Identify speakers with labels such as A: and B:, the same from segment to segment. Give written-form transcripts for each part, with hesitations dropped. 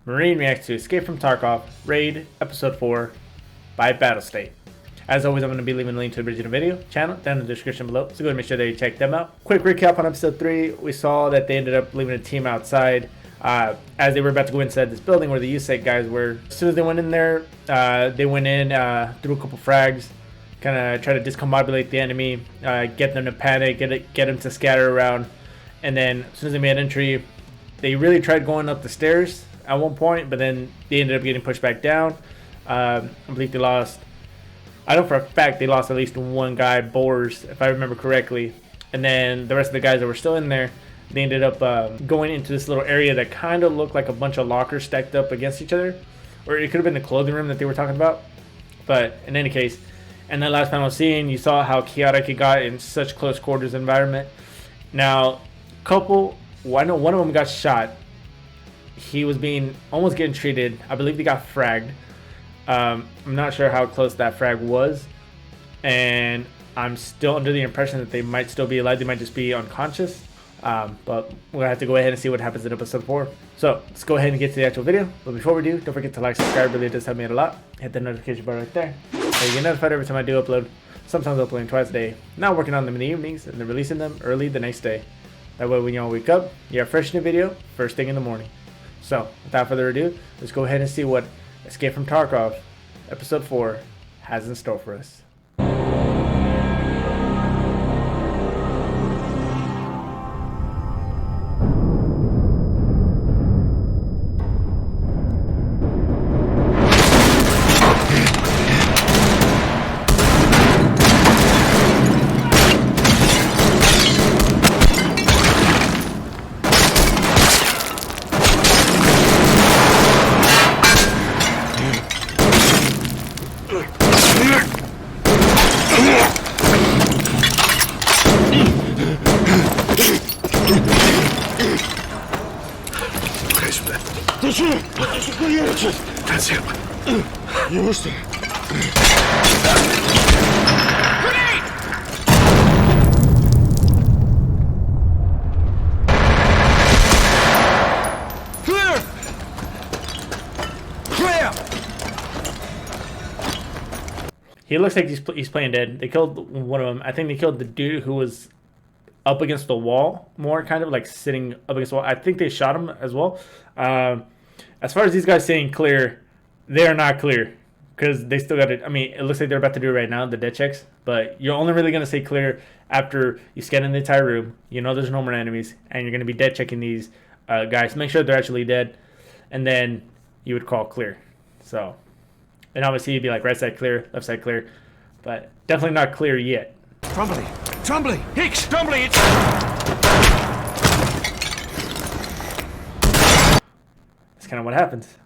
A: Marine reacts to Escape from Tarkov, Raid, Episode 4 by Battlestate. As always, I'm going to be leaving a link to the original video channel down in the description below, so go ahead and make sure that you check them out. Quick recap on Episode 3, we saw that they ended up leaving a team outside as they were about to go inside this building where the USAC guys were. As soon as they went in there, they went in, threw a couple frags, kind of try to discombobulate the enemy, get them to panic, get them to scatter around, and then as soon as they made entry, they really tried going up the stairs at one point, but then they ended up getting pushed back down. I believe they lost, I know for a fact they lost at least one guy, Boars, if I remember correctly, and then the rest of the guys that were still in there, they ended up going into this little area that kind of looked like a bunch of lockers stacked up against each other, or it could have been the clothing room that they were talking about. But in any case, and that last panel scene, you saw how chaotic it got in such close quarters environment. Now, I know one of them got shot. He was almost getting treated. I believe they got fragged. I'm not sure how close that frag was, and I'm still under the impression that they might still be alive. They might just be unconscious. But we're gonna have to go ahead and see what happens in episode 4. So let's go ahead and get to the actual video. But before we do, don't forget to like, subscribe. Really does help me out a lot. Hit the notification bar right there, so you get notified every time I do upload. Sometimes uploading twice a day. Now working on them in the evenings and then releasing them early the next day. That way when you all wake up, you have fresh new video first thing in the morning. So without further ado, let's go ahead and see what Escape from Tarkov episode 4 has in store for us. He looks like he's playing dead. They killed one of them. I think they killed the dude who was up against the wall, more kind of like sitting up against the wall. I think they shot him as well. As far as these guys saying clear, they are not clear because they still got it. I mean, it looks like they're about to do it right now, the dead checks. But you're only really going to say clear after you scan in the entire room. You know there's no more enemies, and you're going to be dead checking these guys. Make sure they're actually dead, and then you would call clear. So, and obviously you'd be like right side clear, left side clear, but definitely not clear yet.
B: Trumbly, Hicks, Trumbly, it's...
A: That's kind of what happens.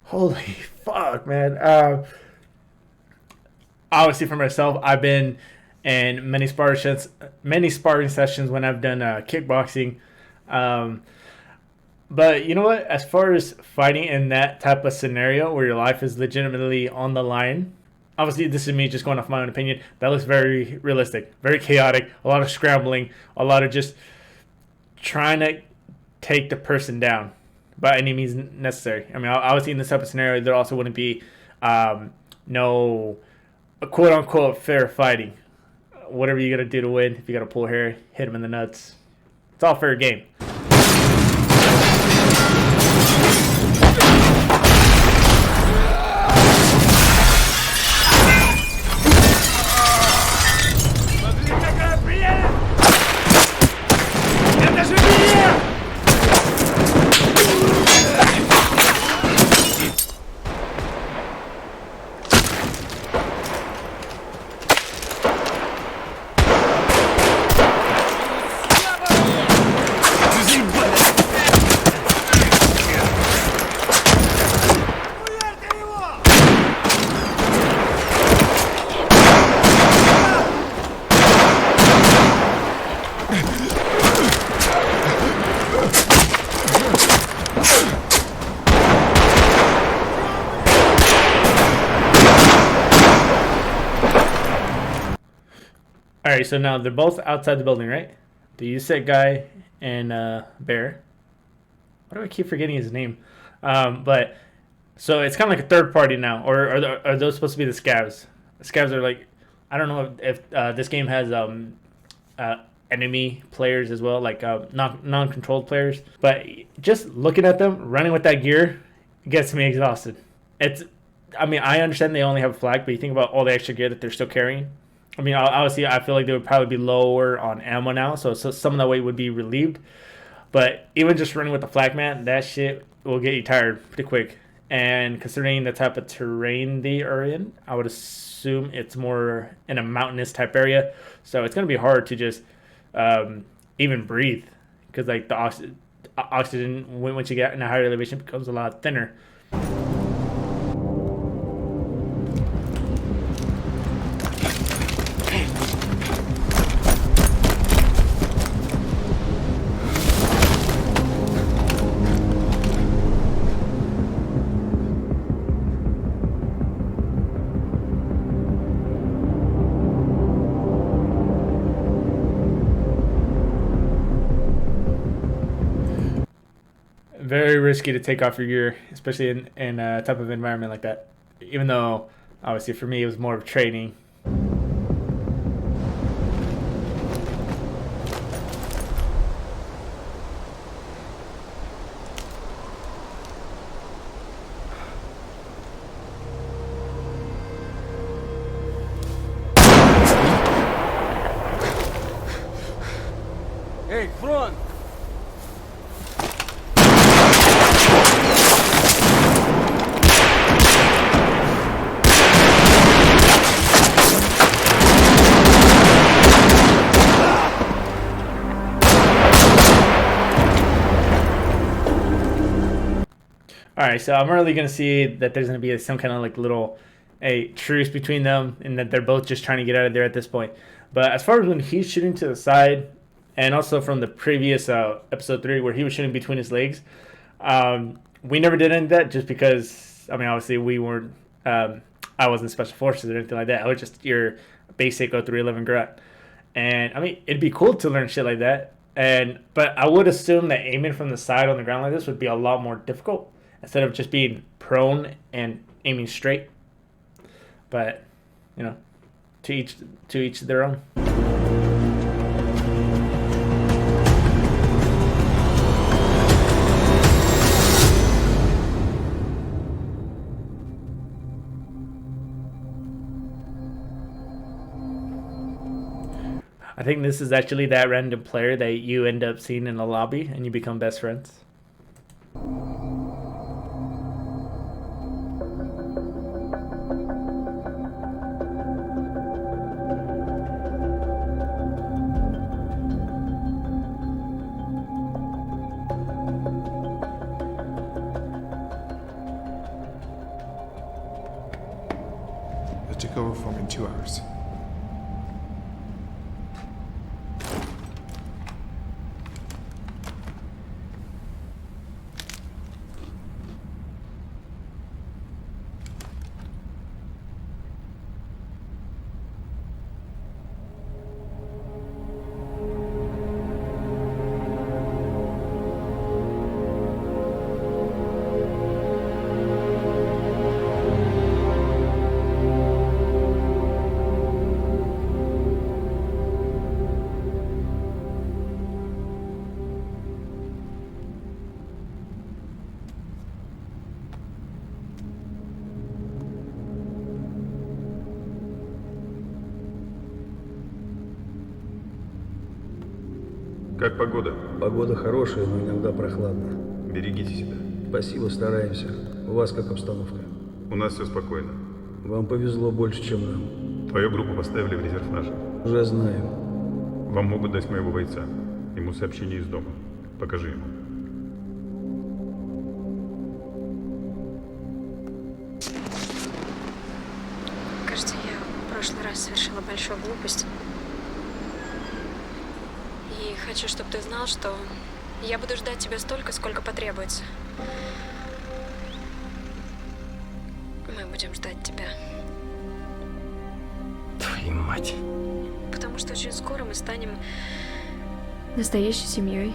A: Holy fuck, man. Obviously for myself, I've been in many sparring sessions when I've done kickboxing. But you know what? As far as fighting in that type of scenario where your life is legitimately on the line, obviously this is me just going off my own opinion, that looks very realistic, very chaotic, a lot of scrambling, a lot of just trying to take the person down. by any means necessary. I mean, obviously in this type of scenario, there also wouldn't be no quote unquote fair fighting. Whatever you gotta do to win, if you gotta pull hair, hit him in the nuts, it's all fair game. Alright, so now they're both outside the building, right? The USEC guy and Bear. Why do I keep forgetting his name? But so it's kind of like a third party now, or are those supposed to be the scavs? The scavs are like, I don't know if this game has enemy players as well, like non-controlled players. But just looking at them running with that gear gets me exhausted. I mean, I understand they only have a flag, but you think about all the extra gear that they're still carrying. I mean, obviously, I feel like they would probably be lower on ammo now, so some of that weight would be relieved. But even just running with the flag man, that shit will get you tired pretty quick. And considering the type of terrain they are in, I would assume it's more in a mountainous type area. So it's going to be hard to just even breathe, because like the oxygen, once you get in a higher elevation, becomes a lot thinner. Very risky to take off your gear, especially in a type of environment like that. Even though, obviously, for me, it was more of training.
B: Hey, front!
A: Alright, so I'm really going to see that there's going to be some kind of like little a truce between them, and that they're both just trying to get out of there at this point. But as far as when he's shooting to the side, and also from the previous episode 3 where he was shooting between his legs, we never did any of that, just because, I mean, obviously we weren't, I wasn't special forces or anything like that. I was just your basic 0311 grunt. And I mean, it'd be cool to learn shit like that. But I would assume that aiming from the side on the ground like this would be a lot more difficult, instead of just being prone and aiming straight. But, you know, to each their own. I think this is actually that random player that you end up seeing in the lobby and you become best friends.
C: Let's take over for me in 2 hours.
D: Как погода?
E: Погода хорошая, но иногда прохладно.
D: Берегите себя.
E: Спасибо, стараемся. У вас как обстановка?
D: У нас все спокойно.
E: Вам повезло больше, чем нам.
D: Твою группу поставили в резерв наших.
E: Уже знаю.
D: Вам могут дать моего бойца. Ему сообщение из дома. Покажи ему.
F: Кажется, я в прошлый раз совершила большую глупость. И хочу, чтобы ты знал, что я буду ждать тебя столько, сколько потребуется. Мы будем ждать тебя.
B: Твою мать.
F: Потому что очень скоро мы станем настоящей семьей.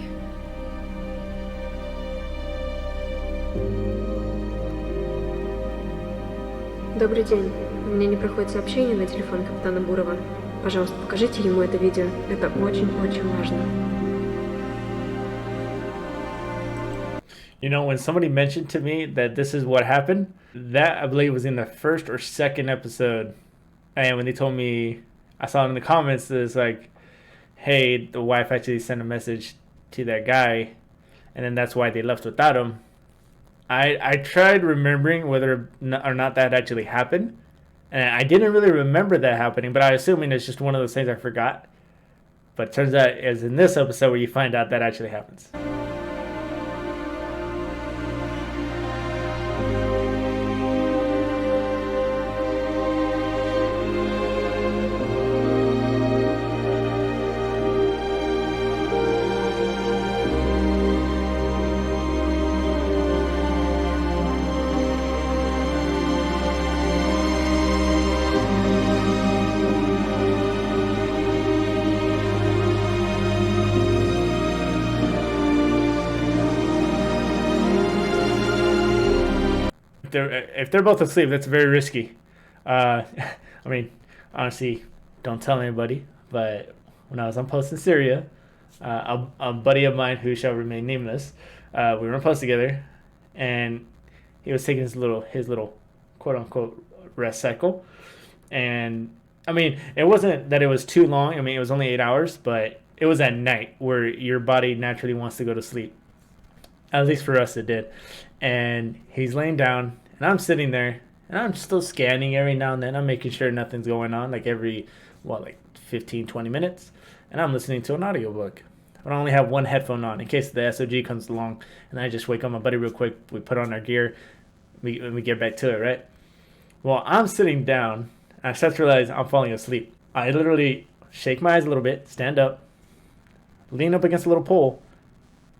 F: Добрый день. У меня не проходит сообщение на телефон капитана Бурова. Пожалуйста, покажите ему это видео. Это очень-очень важно.
A: You know, when somebody mentioned to me that this is what happened, that I believe was in the first or second episode. And when they told me, I saw it in the comments, it's like, hey, the wife actually sent a message to that guy, and then that's why they left without him. I tried remembering whether or not that actually happened, and I didn't really remember that happening, but I assuming it's just one of those things I forgot. But it turns out it's in this episode where you find out that actually happens. If they're both asleep, that's very risky. I mean, honestly, don't tell anybody. But when I was on post in Syria, a buddy of mine who shall remain nameless, we were on post together, and he was taking his little quote unquote rest cycle. And I mean, it wasn't that it was too long. I mean, it was only 8 hours, but it was at night where your body naturally wants to go to sleep. At least for us, it did. And he's laying down, and I'm sitting there, and I'm still scanning every now and then. I'm making sure nothing's going on, like every, 15, 20 minutes. And I'm listening to an audiobook. But I only have one headphone on in case the SOG comes along, and I just wake up my buddy real quick. We put on our gear, we get back to it, right? Well, I'm sitting down, and I start to realize I'm falling asleep. I literally shake my eyes a little bit, stand up, lean up against a little pole,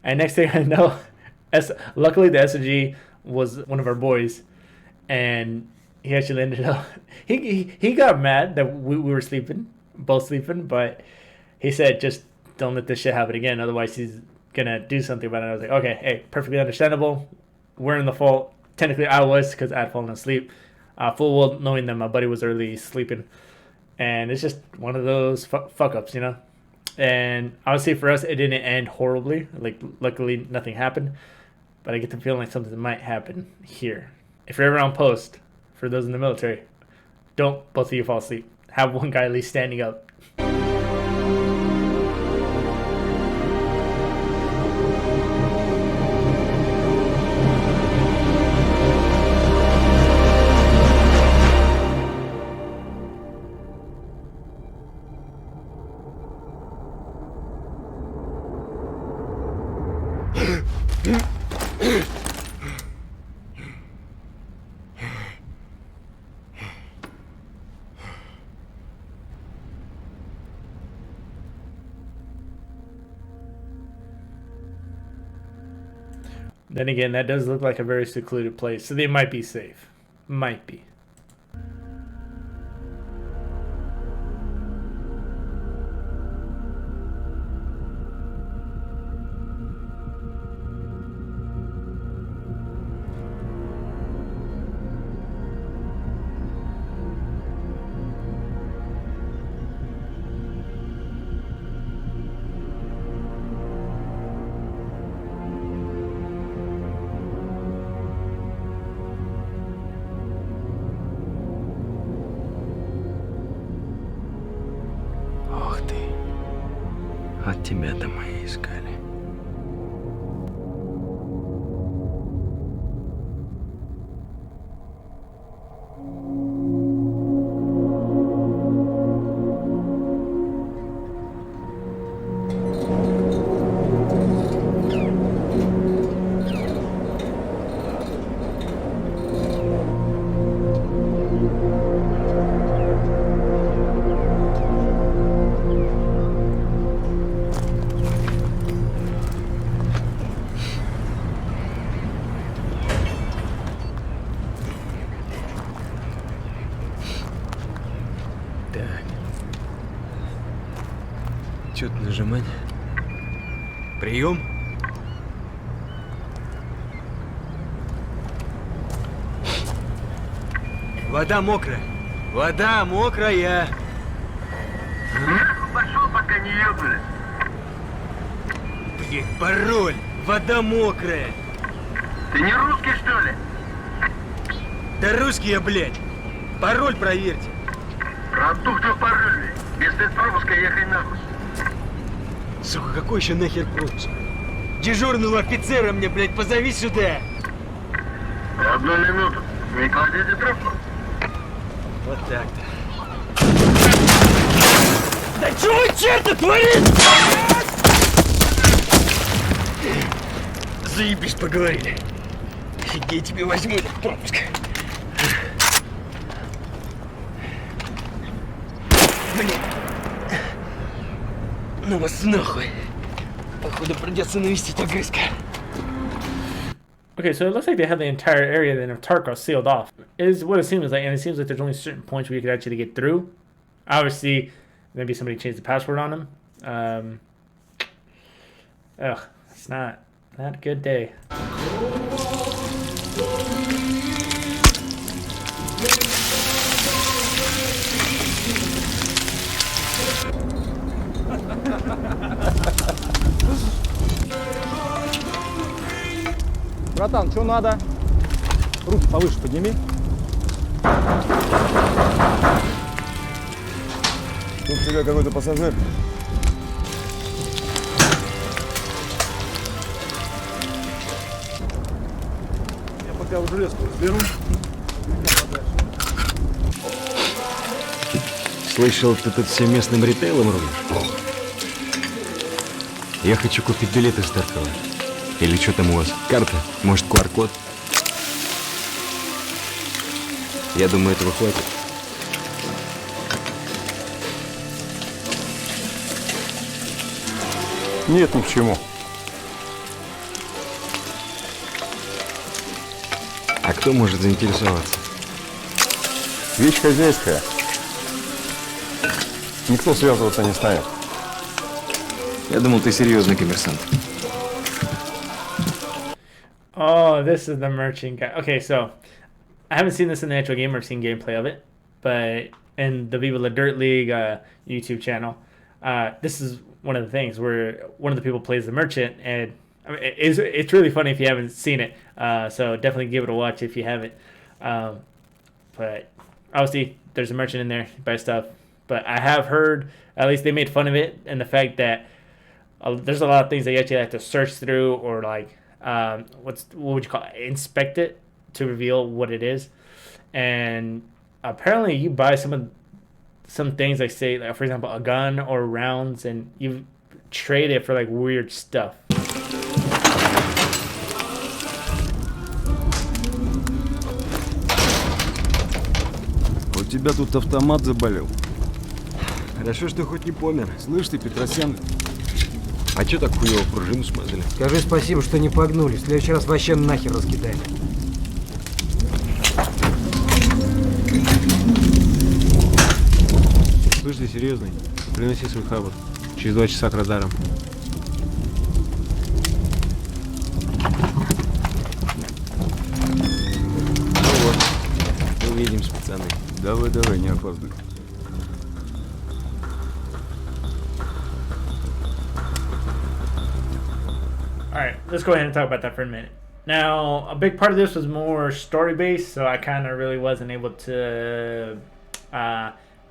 A: and next thing I know, luckily the SOG was one of our boys, and he actually ended up, he got mad that we were both sleeping, but he said, just don't let this shit happen again, otherwise he's gonna do something about it. I was like, okay, hey, perfectly understandable. We're in the fault. Technically I was, because I'd fallen asleep. Full well knowing that my buddy was early sleeping. And it's just one of those fuck ups, you know? And obviously for us, it didn't end horribly. Like, luckily nothing happened. But I get the feeling like something might happen here. If you're ever on post, for those in the military, don't both of you fall asleep. Have one guy at least standing up. Then again, that does look like a very secluded place, so they might be safe. Might be.
G: Тебя-то мы искали. Так. Что-то нажимать. Прием. Вода мокрая. Вода мокрая.
H: Пошел, пока не ебнули.
G: Блин, пароль. Вода мокрая.
H: Ты не русский, что ли?
G: Да русский я, блядь. Пароль проверьте.
H: Продуктов парольный. Без спецпропуска ехай нахуй.
G: Сука, какой еще нахер пропуск? Дежурного офицера мне, блядь, позови сюда.
H: Одну минуту. Не кладите трубку.
G: Вот так-то. Да чего черт творит? Заебись, поговорили. Где я тебе возьму этот пропуск? Блин. Ну вас нахуй. Походу придется навестить огрызка.
A: Okay, so it looks like they have the entire area then of Tarkov sealed off. Is what it seems like, and it seems like there's only certain points where you could actually get through. Obviously, maybe somebody changed the password on them. It's not a good day.
I: Братан, что надо? Руки повыше подними.
C: Тут у тебя какой-то пассажир.
I: Я пока в железку разберу.
G: Слышал, ты тут всем местным ритейлом рулишь? Я хочу купить билеты с Таркова. Или что там у вас? Карта? Может, QR-код? Я думаю, этого хватит.
C: Нет, ни к чему.
G: А кто может заинтересоваться?
C: Вещь хозяйская. Никто связываться не станет.
G: Я думал, ты серьезный коммерсант.
A: Oh, this is the merchant guy. Okay, so I haven't seen this in the actual game. I've seen gameplay of it, but in the Viva La Dirt League YouTube channel, this is one of the things where one of the people plays the merchant, and I mean, it's really funny if you haven't seen it. So definitely give it a watch if you haven't. But obviously, there's a merchant in there, you buy stuff. But I have heard, at least they made fun of it, and the fact that there's a lot of things that you actually have to search through or like. What would you call it? Inspect it to reveal what it is, and apparently you buy some things like say like for example a gun or rounds, and you trade it for like weird stuff.
I: У тебя тут автомат заболел.
G: Хорошо, что хоть не помер.
I: Слышь ты, Петросян,
G: А чё так хуёво пружину смазали?
J: Скажи спасибо, что не погнули. В следующий раз вообще нахер раскидаем.
I: слышь ты серьезный? Приноси свой хабар. Через 2 часа к радарам.
G: Ну вот, увидимся, пацаны.
I: Давай, не опаздывай.
A: Alright, let's go ahead and talk about that for a minute. Now, a big part of this was more story-based, so I kind of really wasn't able to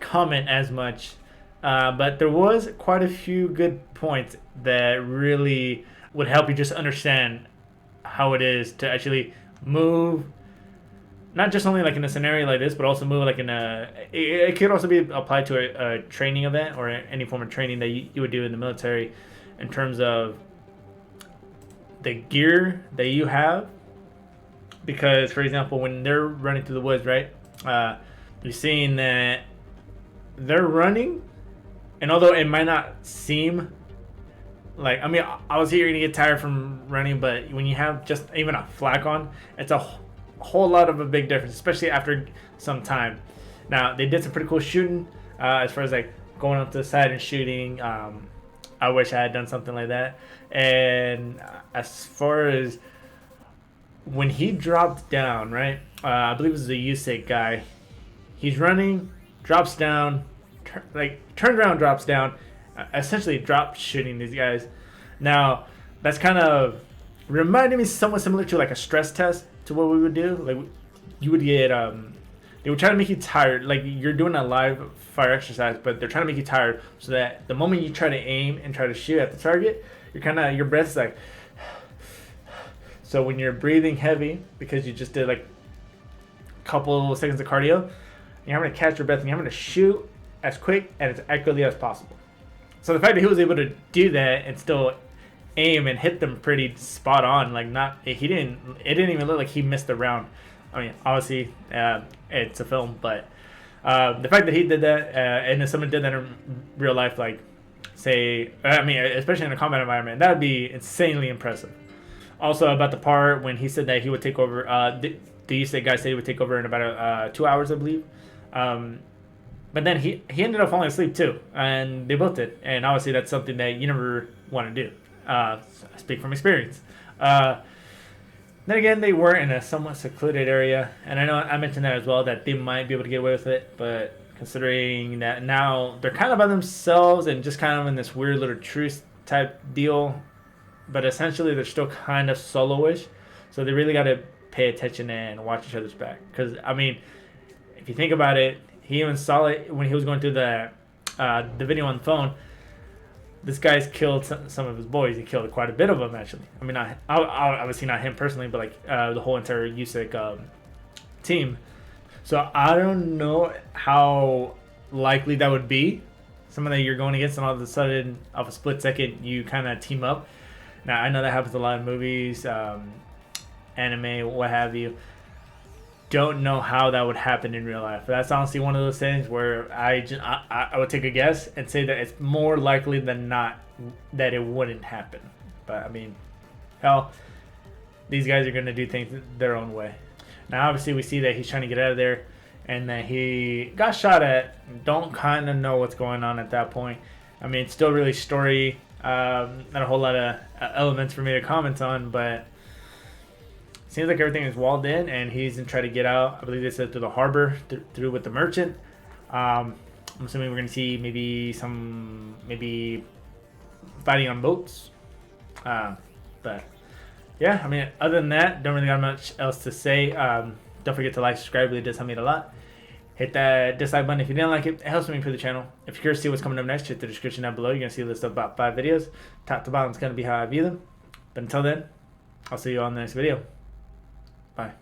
A: comment as much But there was quite a few good points that really would help you just understand how it is to actually move, not just only like in a scenario like this, but also move like in it could also be applied to a training event or any form of training that you would do in the military in terms of the gear that you have. Because, for example, when they're running through the woods, right, you're seeing that they're running, and although it might not seem like, I mean, obviously you're going to get tired from running, but when you have just even a flak on, it's a whole lot of a big difference, especially after some time. Now, they did some pretty cool shooting as far as like going up to the side and shooting. I wish I had done something like that. And as far as when he dropped down, right, I believe it was the USIC guy. He's running, drops down, turns around, drops down, essentially drop shooting these guys. Now, that's kind of reminded me somewhat similar to like a stress test to what we would do. Like you would get, they would try to make you tired. Like you're doing a live fire exercise, but they're trying to make you tired so that the moment you try to aim and try to shoot at the target, your breath's like. So when you're breathing heavy because you just did like a couple seconds of cardio, you're having to catch your breath and you're having to shoot as quick and as accurately as possible. So the fact that he was able to do that and still aim and hit them pretty spot on, like it didn't even look like he missed the round. I mean, obviously it's a film, but the fact that he did that and if someone did that in real life, like say, I mean, especially in a combat environment, that would be insanely impressive. Also about the part when he said that he would take over, the USIC guy said he would take over in about 2 hours, I believe. But then he ended up falling asleep too, and they both did. And obviously that's something that you never want to do. I speak from experience. Then again, they were in a somewhat secluded area, and I know I mentioned that as well, that they might be able to get away with it, but considering that now they're kind of by themselves and just kind of in this weird little truce type deal, but essentially they're still kind of solo-ish, so they really got to pay attention and watch each other's back. Because, I mean, if you think about it, he even saw it when he was going through the video on the phone. This guy's killed some of his boys. He killed quite a bit of them, actually. I mean, obviously not him personally, but like the whole entire USIC team. So I don't know how likely that would be. Someone that you're going against, and all of a sudden, off a split second, you kind of team up. Now, I know that happens a lot in movies, anime, what have you. Don't know how that would happen in real life. But that's honestly one of those things where I would take a guess and say that it's more likely than not that it wouldn't happen. But I mean, hell, these guys are going to do things their own way. Now, obviously, we see that he's trying to get out of there and that he got shot at. Don't kind of know what's going on at that point. I mean, it's still really story. Not a whole lot of elements for me to comment on, but seems like everything is walled in, and he's gonna try to get out. I believe they said through the harbor, through with the merchant. I'm assuming we're gonna see maybe fighting on boats. But yeah, I mean, other than that, don't really got much else to say. Don't forget to like, subscribe. Really does help me out a lot. Hit that dislike button if you didn't like it. It helps me improve the channel. If you're curious to see what's coming up next, check the description down below. You're gonna see a list of about 5 videos. Top to bottom is gonna be how I view them. But until then, I'll see you on the next video. Bye.